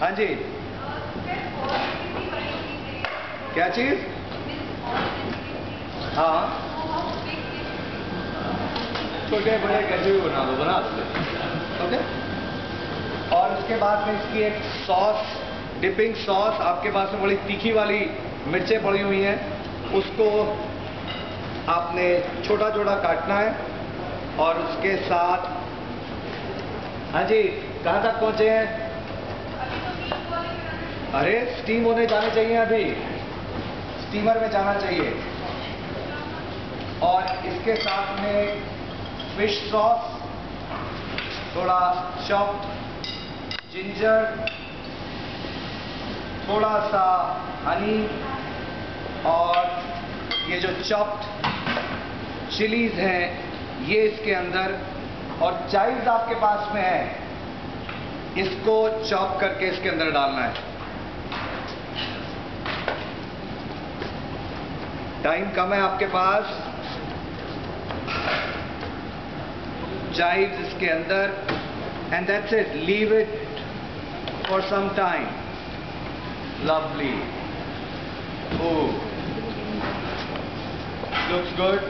हाँ जी, क्या चीज? हाँ, छोटे बड़े कैसे भी बना दो। ओके। और उसके बाद में इसकी एक सॉस, डिपिंग सॉस, आपके पास में बड़ी तीखी वाली मिर्चें पड़ी हुई हैं, उसको आपने छोटा छोटा काटना है और उसके साथ, हाँ जी, कहाँ तक पहुँचे हैं? अरे स्टीम होने जाने चाहिए, अभी स्टीमर में जाना चाहिए। और इसके साथ में फिश सॉस, थोड़ा चॉप्ड जिंजर, थोड़ा सा हनी, और ये जो चॉप्ड चिलीज हैं ये इसके अंदर, और चाइव्स आपके पास में है, इसको चॉप करके इसके अंदर डालना है। टाइम कम है आपके पास। चाइव्स इसके अंदर, and that's it, leave it for some time. Lovely, oh, looks good.